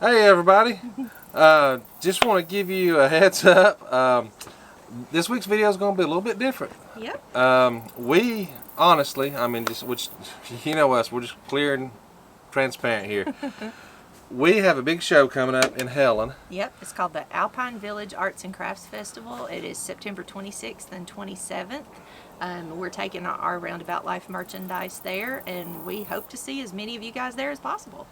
Hey everybody, just want to give you a heads up. This week's video is going to be a little bit different. Yep. We honestly, which you know us, we're just clear and transparent here. We have a big show coming up in Helen. Yep, it's called the Alpine Village Arts and Crafts Festival. It is September 26th and 27th. We're taking our Roundabout Life merchandise there, and we hope to see as many of you guys there as possible.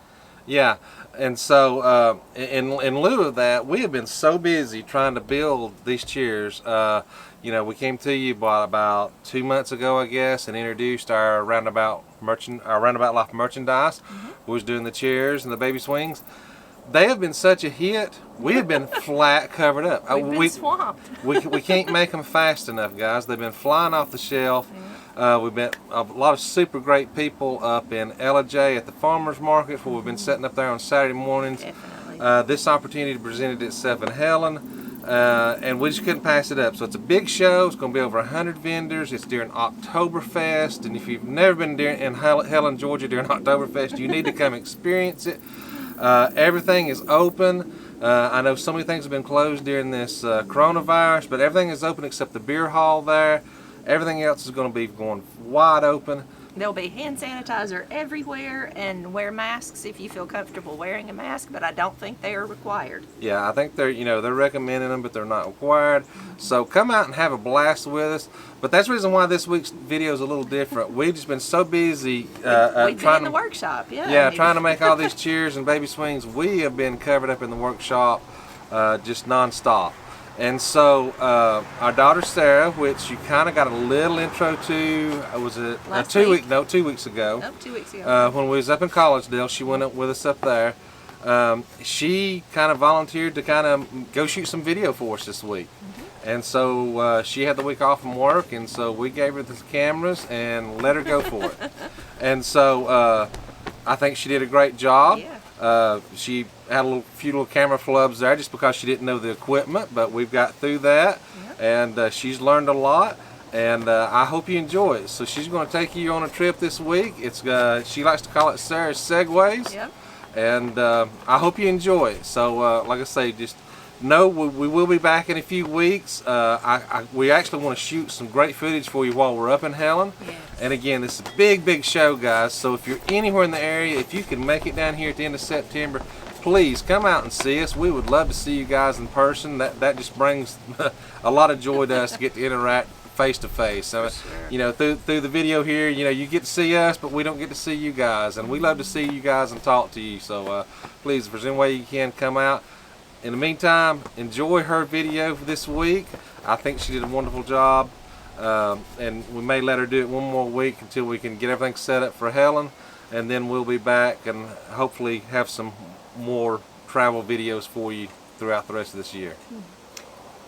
Yeah, and so in lieu of that, we have been so busy trying to build these chairs. We came to you about 2 months ago, I guess, and introduced our Roundabout Life merchandise. We was doing the chairs and the baby swings. They have been such a hit. We have been flat covered up. We've been swamped. we can't make them fast enough, guys. They've been flying off the shelf. We've met a lot of super great people up in LJ at the farmers market, where we've been setting up there on Saturday mornings. Definitely. This opportunity presented itself in Helen, and we just couldn't pass it up. So it's a big show. It's going to be over 100 vendors. It's during Oktoberfest, and if you've never been in Helen, Georgia during Oktoberfest, you need to come experience it. Everything is open. I know so many things have been closed during this coronavirus, but everything is open except the beer hall there. Everything else is going to be going wide open. There'll be hand sanitizer everywhere, and wear masks if you feel comfortable wearing a mask, but I don't think they are required. Yeah, I think they're recommending them, but they're not required. So come out and have a blast with us. But that's the reason why this week's video is a little different. We've just been so busy We've been in the workshop, Yeah, trying to make all these chairs and baby swings. We have been covered up in the workshop just nonstop. And so our daughter Sarah, which you kind of got a little intro to, was it 2 weeks ago? 2 weeks ago. Nope, 2 weeks ago. When we was up in Collegedale, she went up with us up there. She kind of volunteered to kind of go shoot some video for us this week. And so she had the week off from work, and so we gave her the cameras and let her go for it. And so I think she did a great job. Yeah. She had a few little camera flubs there just because she didn't know the equipment, but we've got through that. Yep. And she's learned a lot, and I hope you enjoy it. So she's going to take you on a trip this week. It's she likes to call it Sarah's Segues. Yep. And I hope you enjoy it. So like I say, just know we will be back in a few weeks. We actually want to shoot some great footage for you while we're up in Helen. Yes. And again, this is a big show, guys. So if you're anywhere in the area, if you can make it down here at the end of September, please come out and see us. We would love to see you guys in person. That just brings a lot of joy to us to get to interact face to face. So, sure. Through the video here, you get to see us, but we don't get to see you guys, and we love to see you guys and talk to you. So please, if there's any way you can, come out. In the meantime, enjoy her video for this week. I think she did a wonderful job, and we may let her do it one more week until we can get everything set up for Helen, and then we'll be back and hopefully have some more travel videos for you throughout the rest of this year.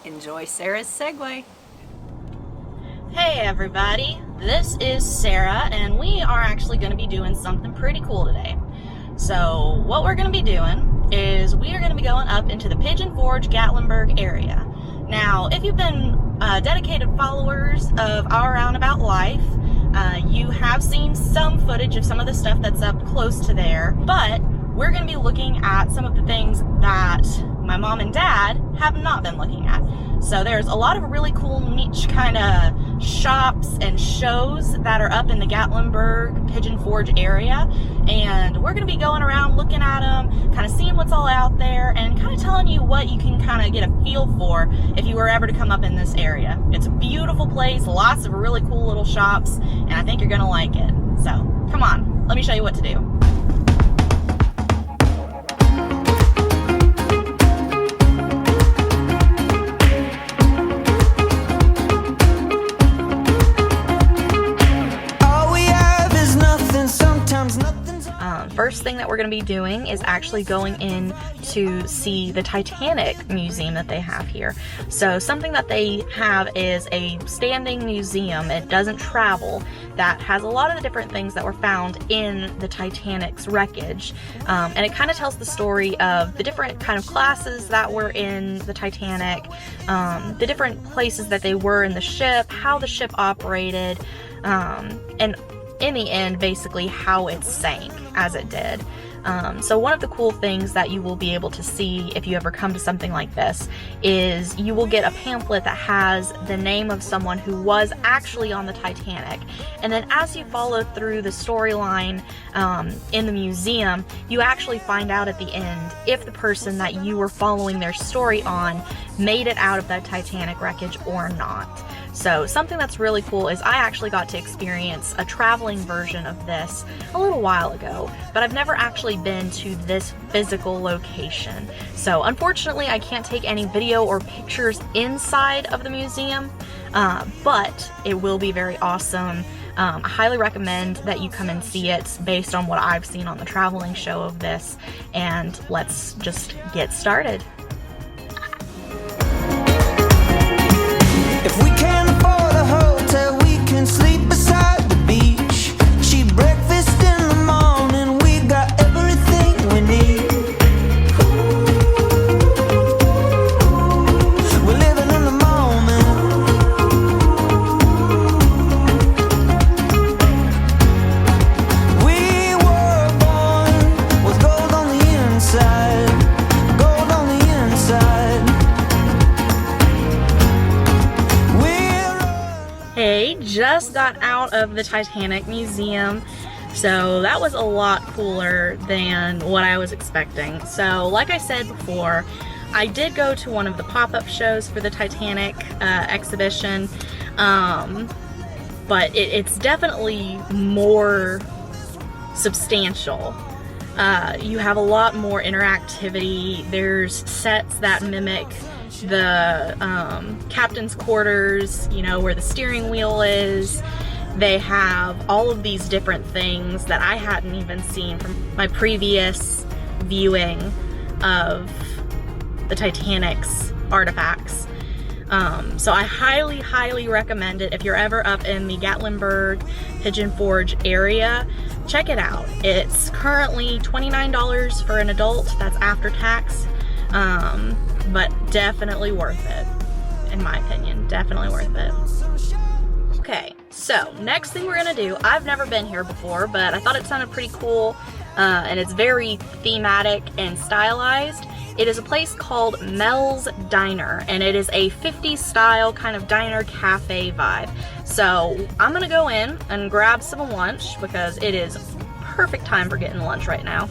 Enjoy Sarah's Segue. Hey everybody, this is Sarah, and we are actually going to be doing something pretty cool today. So what we're going to be doing is we are going to be going up into the Pigeon Forge, Gatlinburg area. Now, if you've been dedicated followers of our Roundabout Life, you have seen some footage of some of the stuff that's up close to there, but we're going to be looking at some of the things that my mom and dad have not been looking at. So there's a lot of really cool niche kind of shops and shows that are up in the Gatlinburg, Pigeon Forge area, and we're going to be going around looking at them, kind of seeing what's all out there, and kind of telling you what you can kind of get a feel for if you were ever to come up in this area. It's a beautiful place, lots of really cool little shops, and I think you're going to like it. So come on, let me show you what to do. First thing that we're going to be doing is actually going in to see the Titanic museum that they have here. So something that they have is a standing museum. It doesn't travel, that has a lot of the different things that were found in the Titanic's wreckage. And it kind of tells the story of the different kind of classes that were in the Titanic, the different places that they were in the ship, how the ship operated, and in the end, basically how it sank as it did. So one of the cool things that you will be able to see if you ever come to something like this is you will get a pamphlet that has the name of someone who was actually on the Titanic. And then as you follow through the storyline in the museum, you actually find out at the end if the person that you were following their story on made it out of that Titanic wreckage or not. So something that's really cool is I actually got to experience a traveling version of this a little while ago, but I've never actually been to this physical location. So unfortunately I can't take any video or pictures inside of the museum, but it will be very awesome. I highly recommend that you come and see it based on what I've seen on the traveling show of this, and let's just get started. If we can't afford a hotel, we can sleep beside the beach. Cheap breakfast in the morning, we got everything we need. We're living in the moment. We were born with gold on the inside, gold on the inside. Hey, just got out of the Titanic Museum, so that was a lot cooler than what I was expecting. So like I said before, I did go to one of the pop-up shows for the Titanic exhibition, but it's definitely more substantial. You have a lot more interactivity. There's sets that mimic the captain's quarters, you know, where the steering wheel is. They have all of these different things that I hadn't even seen from my previous viewing of the Titanic's artifacts. So I highly recommend it. If you're ever up in the Gatlinburg, Pigeon Forge area, check it out. It's currently $29 for an adult, that's after tax. But definitely worth it, in my opinion. Definitely worth it. Okay, so next thing we're gonna do, I've never been here before, but I thought it sounded pretty cool, and it's very thematic and stylized. It is a place called Mels Diner, and it is a 50s style kind of diner cafe vibe. So I'm gonna go in and grab some lunch because it is perfect time for getting lunch right now.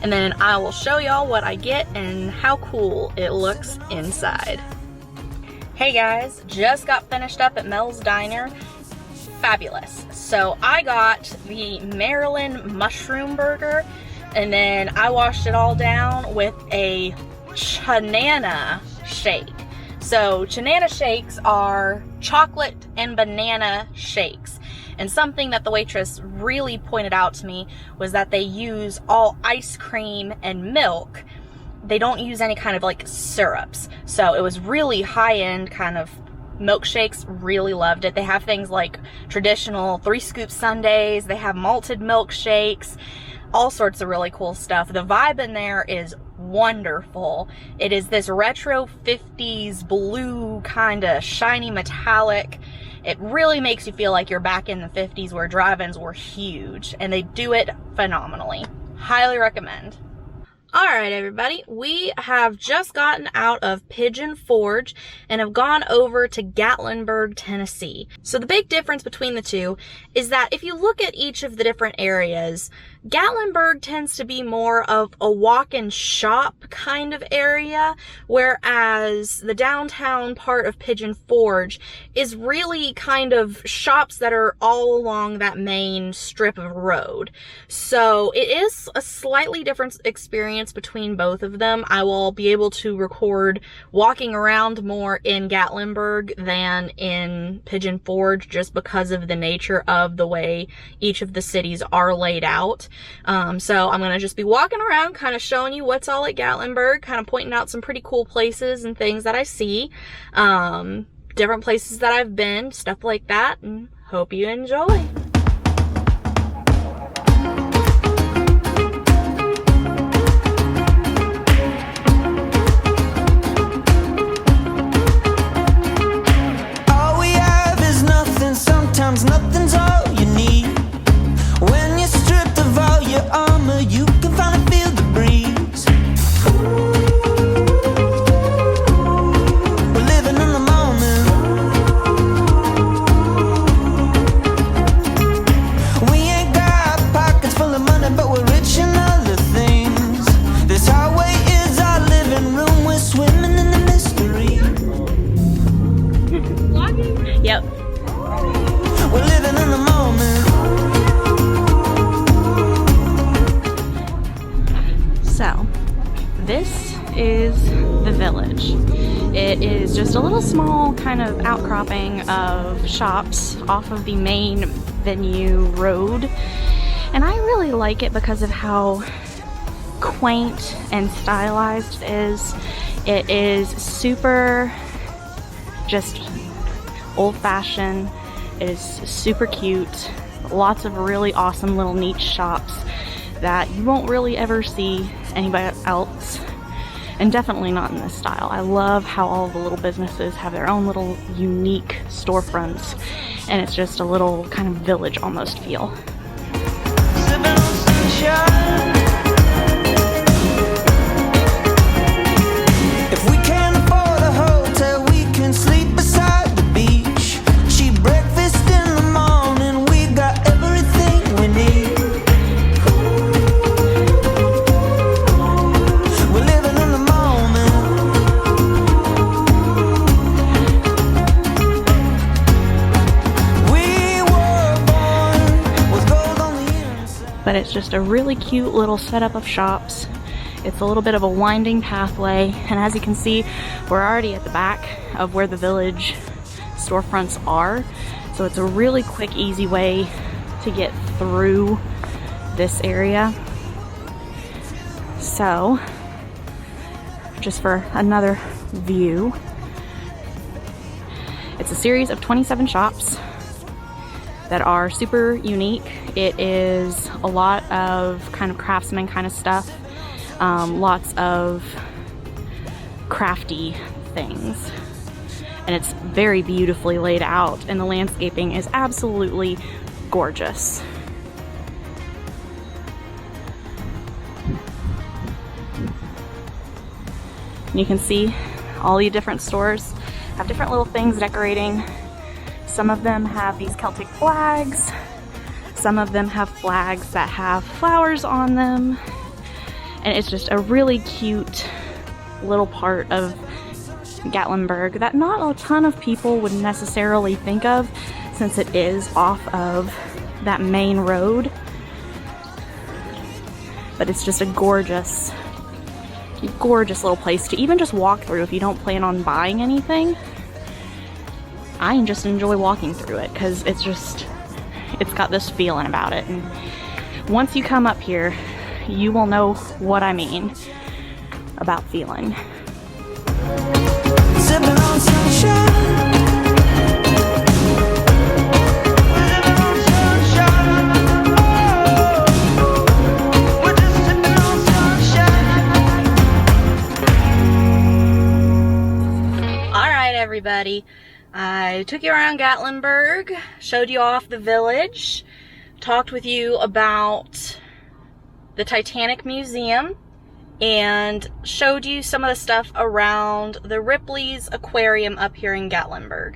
And then I will show y'all what I get and how cool it looks inside. Hey guys, just got finished up at Mels Diner. Fabulous. So I got the Maryland mushroom burger, and then I washed it all down with a banana shake. So banana shakes are chocolate and banana shakes. And something that the waitress really pointed out to me was that they use all ice cream and milk. They don't use any kind of like syrups. So it was really high-end kind of milkshakes. Really loved it. They have things like traditional 3-scoop sundaes. They have malted milkshakes. All sorts of really cool stuff. The vibe in there is wonderful. It is this retro 50s blue kind of shiny metallic. It really makes you feel like you're back in the 50s where drive-ins were huge, and they do it phenomenally. Highly recommend. Alright everybody, we have just gotten out of Pigeon Forge and have gone over to Gatlinburg, Tennessee. So the big difference between the two is that if you look at each of the different areas, Gatlinburg tends to be more of a walk and shop kind of area, whereas the downtown part of Pigeon Forge is really kind of shops that are all along that main strip of road. So it is a slightly different experience between both of them. I will be able to record walking around more in Gatlinburg than in Pigeon Forge just because of the nature of the way each of the cities are laid out. So I'm going to just be walking around kind of showing you what's all at Gatlinburg, kind of pointing out some pretty cool places and things that I see, different places that I've been, stuff like that, and hope you enjoy. Sometimes nothing's all you need. When you're stripped of all your armor, you can find a So, this is the village. It is just a little small kind of outcropping of shops off of the main venue road. And I really like it because of how quaint and stylized it is. It is super just old-fashioned. It is super cute. Lots of really awesome little niche shops that you won't really ever see anybody else, and definitely not in this style. I love how all the little businesses have their own little unique storefronts, and it's just a little kind of village almost feel. If we can't afford a hotel, we can sleep beside the beach. She breakfast in the morning, we got everything we need. We're living in the moment. We were born with gold on the inside. But it's just a really cute little setup of shops. It's a little bit of a winding pathway, and as you can see, we're already at the back of where the village storefronts are. So it's a really quick, easy way to get through this area. So, just for another view, it's a series of 27 shops that are super unique. It is a lot of kind of craftsman kind of stuff. Lots of crafty things, and it's very beautifully laid out, and the landscaping is absolutely gorgeous. And you can see all the different stores have different little things decorating. Some of them have these Celtic flags, some of them have flags that have flowers on them. And it's just a really cute little part of Gatlinburg that not a ton of people would necessarily think of, since it is off of that main road. But it's just a gorgeous, gorgeous little place to even just walk through if you don't plan on buying anything. I just enjoy walking through it because it's got this feeling about it. And once you come up here, you will know what I mean about feeling. Sipping on sunshine. Sipping on sunshine. Oh, we're just sipping on sunshine. All right, everybody. I took you around Gatlinburg, showed you off the village, talked with you about the Titanic Museum, and showed you some of the stuff around the Ripley's Aquarium up here in Gatlinburg.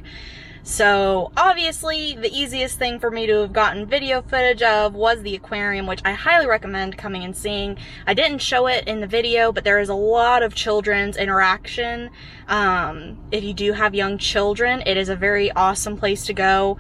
So obviously the easiest thing for me to have gotten video footage of was the aquarium, which I highly recommend coming and seeing. I didn't show it in the video, but there is a lot of children's interaction. If you do have young children, it is a very awesome place to go,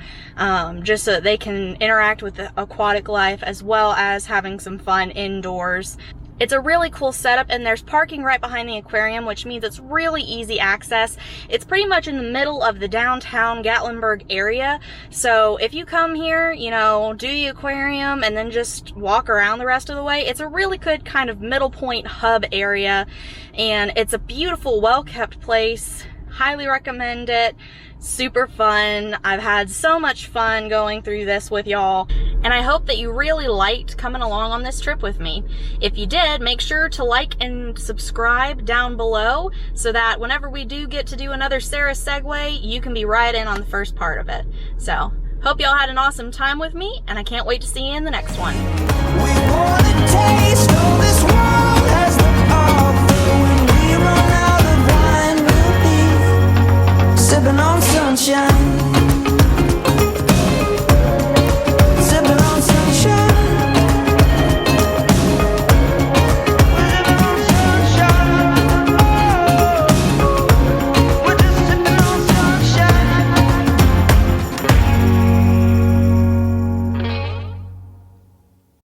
just so that they can interact with the aquatic life as well as having some fun indoors. It's a really cool setup, and there's parking right behind the aquarium, which means it's really easy access. It's pretty much in the middle of the downtown Gatlinburg area. So if you come here, you know, do the aquarium and then just walk around the rest of the way, it's a really good kind of middle point hub area, and it's a beautiful, well-kept place. Highly recommend it. Super fun. I've had so much fun going through this with y'all, and I hope that you really liked coming along on this trip with me. If you did, make sure to like and subscribe down below so that whenever we do get to do another Sarah Segue, you can be right in on the first part of it. So, hope y'all had an awesome time with me, and I can't wait to see you in the next one. We want to taste all this world has to offer. When we run out of wine, we'll be sipping on sunshine.